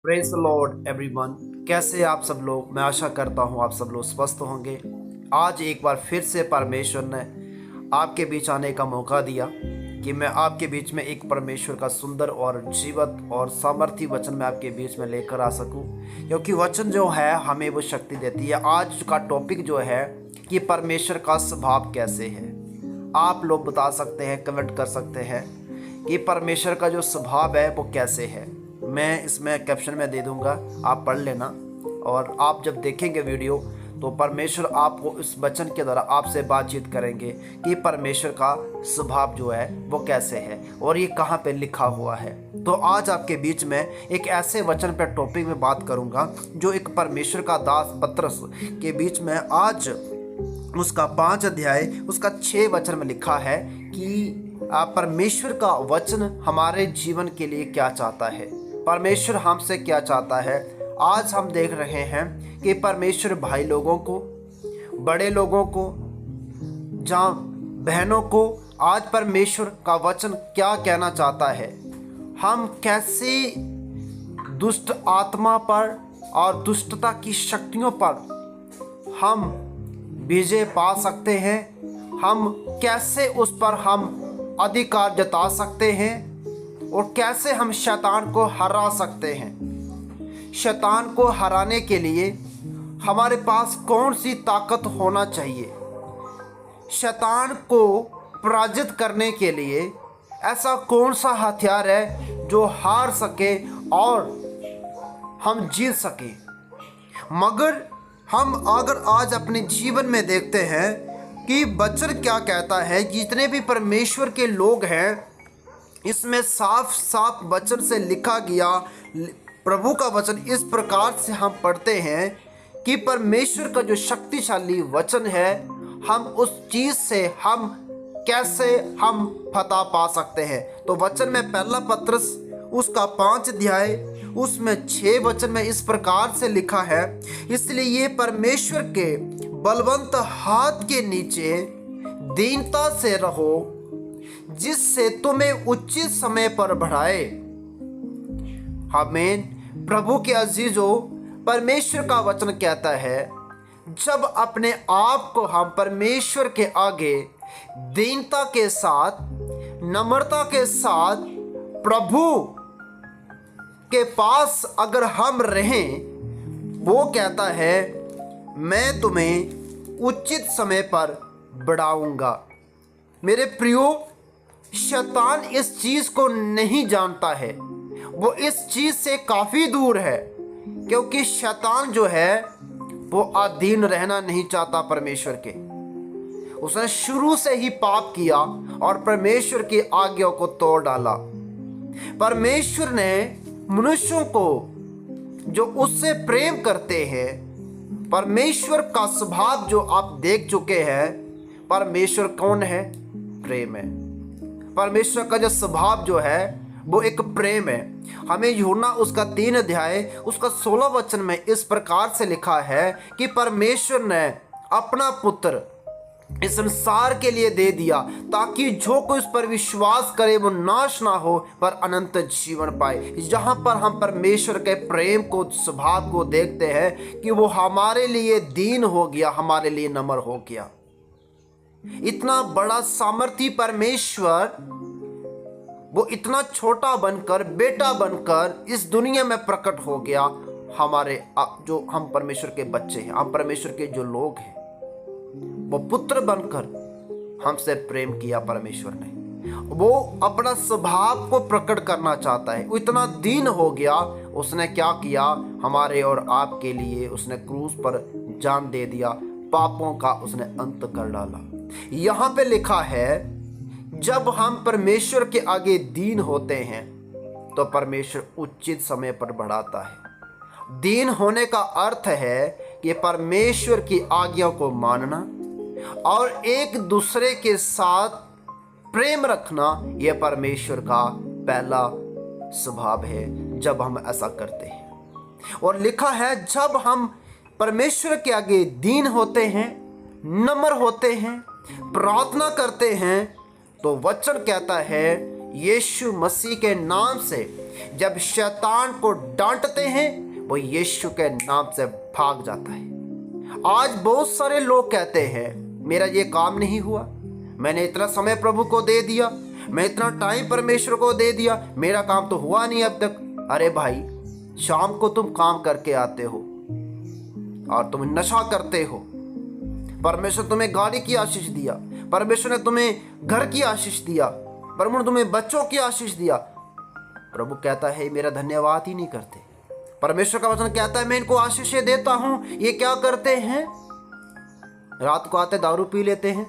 Praise the Lord everyone. कैसे आप सब लोग? मैं आशा करता हूँ आप सब लोग स्वस्थ होंगे। आज एक बार फिर से परमेश्वर ने आपके बीच आने का मौका दिया कि मैं आपके बीच में एक परमेश्वर का सुंदर और जीवंत और सामर्थी वचन मैं आपके बीच में लेकर आ सकूं, क्योंकि वचन जो है हमें वो शक्ति देती है। आज का टॉपिक जो है कि परमेश्वर का स्वभाव कैसे है। आप लोग बता सकते हैं, कमेंट कर सकते हैं कि परमेश्वर का जो स्वभाव है वो कैसे है। मैं इसमें कैप्शन में दे दूंगा, आप पढ़ लेना। और आप जब देखेंगे वीडियो तो परमेश्वर आपको इस वचन के द्वारा आपसे बातचीत करेंगे कि परमेश्वर का स्वभाव जो है वो कैसे है और ये कहाँ पे लिखा हुआ है। तो आज आपके बीच में एक ऐसे वचन पर टॉपिक में बात करूंगा जो एक परमेश्वर का दास पत्रस के बीच में आज उसका 5 अध्याय उसका 6 वचन में लिखा है कि परमेश्वर का वचन हमारे जीवन के लिए क्या चाहता है, परमेश्वर हमसे क्या चाहता है। आज हम देख रहे हैं कि परमेश्वर भाई लोगों को, बड़े लोगों को, जहाँ बहनों को आज परमेश्वर का वचन क्या कहना चाहता है। हम कैसे दुष्ट आत्मा पर और दुष्टता की शक्तियों पर हम विजय पा सकते हैं, हम कैसे उस पर हम अधिकार जता सकते हैं और कैसे हम शैतान को हरा सकते हैं। शैतान को हराने के लिए हमारे पास कौन सी ताकत होना चाहिए, शैतान को पराजित करने के लिए ऐसा कौन सा हथियार है जो हार सके और हम जीत सके। मगर हम अगर आज अपने जीवन में देखते हैं कि वचन क्या कहता है, जितने भी परमेश्वर के लोग हैं इसमें साफ साफ वचन से लिखा गया। प्रभु का वचन इस प्रकार से हम पढ़ते हैं कि परमेश्वर का जो शक्तिशाली वचन है, हम उस चीज़ से हम कैसे हम फतह पा सकते हैं। तो वचन में पहला पत्रस उसका 5 अध्याय उसमें 6 वचन में इस प्रकार से लिखा है, इसलिए ये परमेश्वर के बलवंत हाथ के नीचे दीनता से रहो, जिससे तुम्हें उचित समय पर बढ़ाए। आमीन। प्रभु के अजीजों, परमेश्वर का वचन कहता है जब अपने आप को हम परमेश्वर के आगे दीनता के साथ, नम्रता के साथ प्रभु के पास अगर हम रहें, वो कहता है मैं तुम्हें उचित समय पर बढ़ाऊंगा। मेरे प्रियो, शैतान इस चीज़ को नहीं जानता है, वो इस चीज़ से काफ़ी दूर है, क्योंकि शैतान जो है वो अधीन रहना नहीं चाहता परमेश्वर के। उसने शुरू से ही पाप किया और परमेश्वर की आज्ञा को तोड़ डाला। परमेश्वर ने मनुष्यों को जो उससे प्रेम करते हैं, परमेश्वर का स्वभाव जो आप देख चुके हैं, परमेश्वर कौन है? प्रेम है। परमेश्वर का जो स्वभाव जो है वो एक प्रेम है। हमें यूहन्ना उसका 3 अध्याय उसका 16 वचन में इस प्रकार से लिखा है कि परमेश्वर ने अपना पुत्र इस संसार के लिए दे दिया ताकि जो कोई उस पर विश्वास करे वो नाश ना हो पर अनंत जीवन पाए। जहाँ पर हम परमेश्वर के प्रेम को, स्वभाव को देखते हैं कि वो हमारे लिए दीन हो गया, हमारे लिए नम्र हो गया। इतना बड़ा सामर्थी परमेश्वर वो इतना छोटा बनकर, बेटा बनकर इस दुनिया में प्रकट हो गया। हमारे जो हम परमेश्वर के बच्चे हैं, हम परमेश्वर के जो लोग हैं, वो पुत्र बनकर हमसे प्रेम किया। परमेश्वर ने वो अपना स्वभाव को प्रकट करना चाहता है, वो इतना दीन हो गया। उसने क्या किया? हमारे और आपके लिए उसने क्रूस पर जान दे दिया, पापों का उसने अंत कर डाला। यहाँ पे लिखा है जब हम परमेश्वर के आगे दीन होते हैं तो परमेश्वर उचित समय पर बढ़ाता है। दीन होने का अर्थ है कि परमेश्वर की आज्ञा को मानना और एक दूसरे के साथ प्रेम रखना, यह परमेश्वर का पहला स्वभाव है जब हम ऐसा करते हैं। और लिखा है जब हम परमेश्वर के आगे दीन होते हैं, नम्र होते हैं, प्रार्थना करते हैं, तो वचन कहता है यीशु मसीह के नाम से जब शैतान को डांटते हैं वो यीशु के नाम से भाग जाता है। आज बहुत सारे लोग कहते हैं मेरा ये काम नहीं हुआ, मैंने इतना समय प्रभु को दे दिया, मैं इतना टाइम परमेश्वर को दे दिया, मेरा काम तो हुआ नहीं अब तक। अरे भाई, शाम को तुम काम करके आते हो और तुम नशा करते हो। परमेश्वर तुम्हें गाड़ी की आशीष दिया, परमेश्वर ने तुम्हें घर की आशीष दिया, प्रभु ने तुम्हें बच्चों की आशीष दिया। प्रभु कहता है मेरा धन्यवाद ही नहीं करते। परमेश्वर का वचन कहता है मैं इनको आशीषें देता हूं, ये क्या करते हैं? रात को आते दारू पी लेते हैं,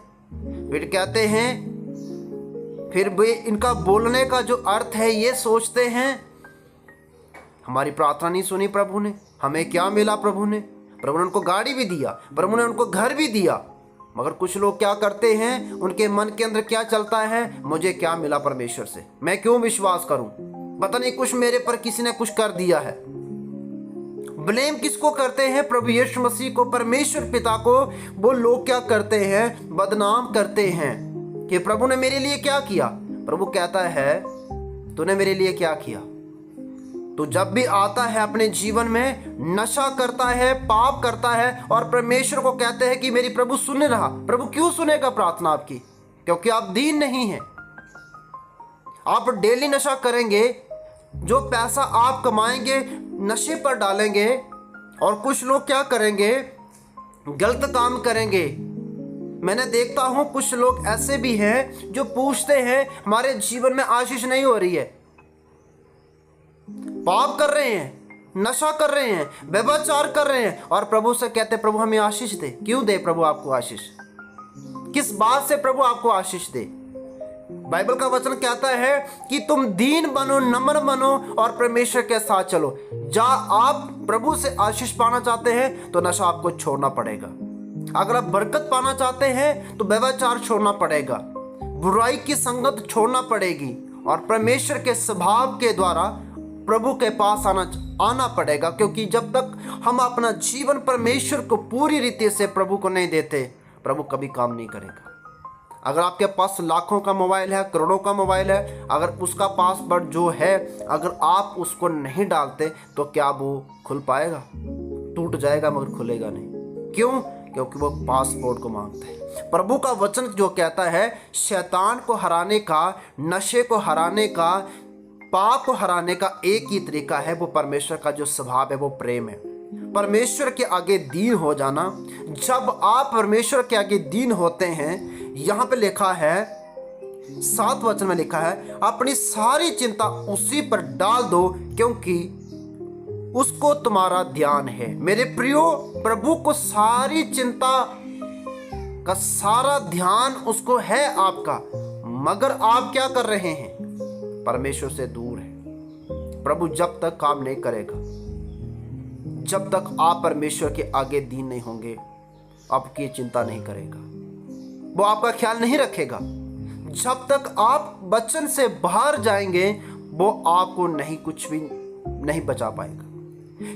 फिर कहते हैं, फिर वे इनका बोलने का जो अर्थ है ये सोचते हैं हमारी प्रार्थना नहीं सुनी प्रभु ने, हमें क्या मिला प्रभु ने उनको गाड़ी भी दिया, प्रभु ने उनको घर भी दिया। मगर कुछ लोग क्या करते हैं, उनके मन के अंदर क्या चलता है, मुझे क्या मिला परमेश्वर से, मैं क्यों विश्वास करूं, पता नहीं कुछ मेरे पर किसी ने कुछ कर दिया है। ब्लेम किसको करते हैं? प्रभु यीशु मसीह को, परमेश्वर पिता को। वो लोग क्या करते हैं, बदनाम करते हैं कि प्रभु ने मेरे लिए क्या किया। प्रभु कहता है तूने मेरे लिए क्या किया? तो जब भी आता है अपने जीवन में नशा करता है, पाप करता है और परमेश्वर को कहते हैं कि मेरी प्रभु सुन रहा। प्रभु क्यों सुनेगा प्रार्थना आपकी? क्योंकि आप दीन नहीं हैं। आप डेली नशा करेंगे, जो पैसा आप कमाएंगे नशे पर डालेंगे। और कुछ लोग क्या करेंगे, गलत काम करेंगे। मैंने देखता हूं कुछ लोग ऐसे भी हैं जो पूछते हैं हमारे जीवन में आशीष नहीं हो रही है, पाप कर रहे हैं, नशा कर रहे हैं, व्यभिचार कर रहे हैं और प्रभु से कहते प्रभु हमें आशीष दे। क्यों दे प्रभु आपको आशीष? किस बात से प्रभु आपको आशीष दे? बाइबल का वचन कहता है कि तुम दीन बनो, नम्र बनो और परमेश्वर के साथ चलो। आप प्रभु से आशीष पाना चाहते हैं तो नशा आपको छोड़ना पड़ेगा। अगर आप बरकत पाना चाहते हैं तो व्यभिचार छोड़ना पड़ेगा, बुराई की संगत छोड़ना पड़ेगी और परमेश्वर के स्वभाव के द्वारा प्रभु के पास आना पड़ेगा। क्योंकि जब तक हम अपना जीवन परमेश्वर को पूरी रीति से प्रभु को नहीं देते, प्रभु कभी काम नहीं करेगा। अगर आपके पास लाखों का मोबाइल है, करोड़ों का मोबाइल है, अगर उसका पासवर्ड जो है अगर आप उसको नहीं डालते तो क्या वो खुल पाएगा? टूट जाएगा मगर खुलेगा नहीं। क्यों? क्योंकि वो पासवर्ड को मांगता है। प्रभु का वचन जो कहता है शैतान को हराने का, नशे को हराने का, पाप को हराने का एक ही तरीका है, वो परमेश्वर का जो स्वभाव है वो प्रेम है। परमेश्वर के आगे दीन हो जाना। जब आप परमेश्वर के आगे दीन होते हैं, यहाँ पे लिखा है 7 वचन में लिखा है अपनी सारी चिंता उसी पर डाल दो क्योंकि उसको तुम्हारा ध्यान है। मेरे प्रियो, प्रभु को सारी चिंता का सारा ध्यान उसको है आपका, मगर आप क्या कर रहे हैं? परमेश्वर से दूर है। प्रभु जब तक काम नहीं करेगा, जब तक आप परमेश्वर के आगे दीन नहीं होंगे, आपकी चिंता नहीं करेगा, वो आपका ख्याल नहीं रखेगा। जब तक आप वचन से बाहर जाएंगे वो आपको नहीं, कुछ भी नहीं बचा पाएगा।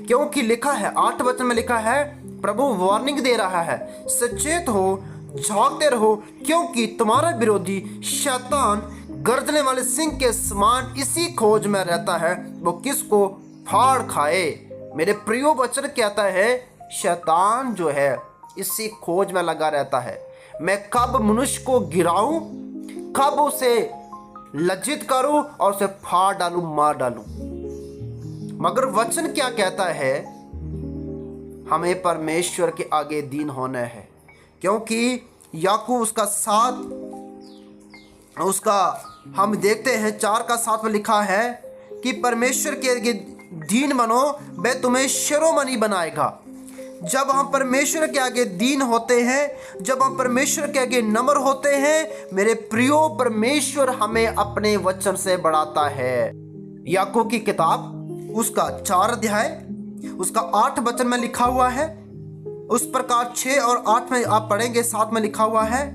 क्योंकि लिखा है 8 वचन में लिखा है, प्रभु वार्निंग दे रहा है, सचेत हो, जागते रहो, क्योंकि तुम्हारा विरोधी शैतान गर्जने वाले सिंह के समान इसी खोज में रहता है, वो किसको फाड़ खाए। मेरे प्रियो, वचन कहता है शैतान जो है इसी खोज में लगा रहता है, मैं कब मनुष्य को गिराऊं, कब उसे लज्जित करूं और उसे फाड़ डालूं, मार डालूं। मगर वचन क्या कहता है? हमें परमेश्वर के आगे दीन होना है। क्योंकि याकूब उसका हम देखते हैं 4:7 में लिखा है कि परमेश्वर के आगे दीन बनो, वह तुम्हें शिरोमणि बनाएगा। जब हम परमेश्वर के आगे दीन होते हैं, जब हम परमेश्वर के आगे नम्र होते हैं, मेरे प्रियो, परमेश्वर हमें अपने वचन से बढ़ाता है। याकूब की किताब उसका 4 अध्याय उसका 8 वचन में लिखा हुआ है। उस प्रकार 6 और 8 में आप पढ़ेंगे, 7 में लिखा हुआ है,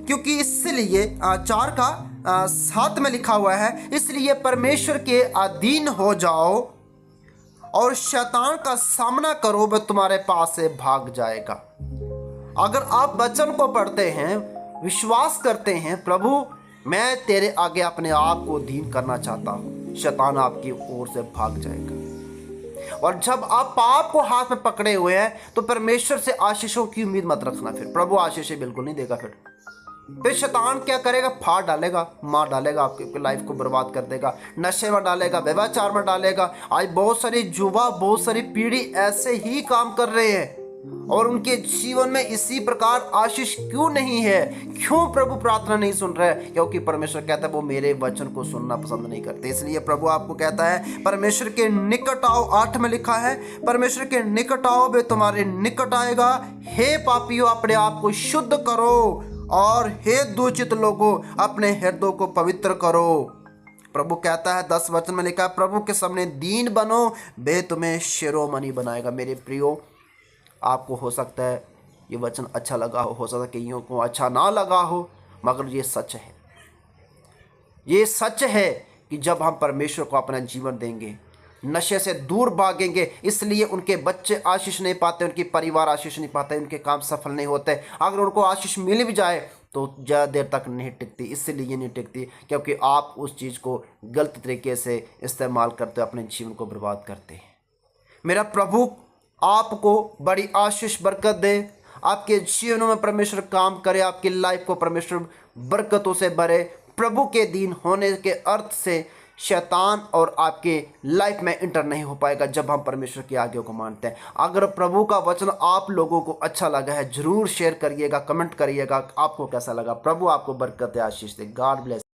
क्योंकि इसलिए 4:7 में लिखा हुआ है, इसलिए परमेश्वर के अधीन हो जाओ और शैतान का सामना करो, वह तुम्हारे पास से भाग जाएगा। अगर आप वचन को पढ़ते हैं, विश्वास करते हैं, प्रभु मैं तेरे आगे अपने आप को दीन करना चाहता हूँ, शैतान आपकी ओर से भाग जाएगा। और जब आप पाप को हाथ में पकड़े हुए हैं तो परमेश्वर से आशीषों की उम्मीद मत रखना। फिर प्रभु आशीषें बिल्कुल नहीं देगा। फिर शैतान क्या करेगा? फाड़ डालेगा, मार डालेगा, आपकी लाइफ को बर्बाद कर देगा, नशे में डालेगा, व्यभिचार में डालेगा। आज बहुत सारी युवा, बहुत सारी पीढ़ी ऐसे ही काम कर रहे हैं और उनके जीवन में इसी प्रकार आशीष क्यों नहीं है? क्यों प्रभु प्रार्थना नहीं सुन रहे? क्योंकि परमेश्वर कहता है वो मेरे वचन को सुनना पसंद नहीं करते। इसलिए प्रभु आपको कहता है परमेश्वर के निकट आओ। 8 में लिखा है परमेश्वर के निकट आओ, वे तुम्हारे निकट आएगा। हे पापियों, अपने आप को शुद्ध करो और हे दूषित लोगों, अपने हृदय को पवित्र करो। प्रभु कहता है 10 वचन में लिखा है प्रभु के सामने दीन बनो, वे तुम्हें शिरोमणि बनाएगा। मेरे प्रियो, आपको हो सकता है ये वचन अच्छा लगा हो सकता है कईयों को अच्छा ना लगा हो, मगर ये सच है। ये सच है कि जब हम परमेश्वर को अपना जीवन देंगे, नशे से दूर भागेंगे। इसलिए उनके बच्चे आशीष नहीं पाते, उनकी परिवार आशीष नहीं पाते, उनके काम सफल नहीं होते। अगर उनको आशीष मिल भी जाए तो ज़्यादा देर तक नहीं टिकती। इसलिए नहीं टिकती क्योंकि आप उस चीज़ को गलत तरीके से इस्तेमाल करते, अपने जीवन को बर्बाद करते हैं। मेरा प्रभु आपको बड़ी आशीष बरकत दे, आपके जीवनों में परमेश्वर काम करे, आपकी लाइफ को परमेश्वर बरकतों से भरे। प्रभु के दीन होने के अर्थ से शैतान और आपके लाइफ में इंटर नहीं हो पाएगा जब हम परमेश्वर की आज्ञा को मानते हैं। अगर प्रभु का वचन आप लोगों को अच्छा लगा है, जरूर शेयर करिएगा, कमेंट करिएगा आपको कैसा लगा। प्रभु आपको बरकत आशीष दे। God bless.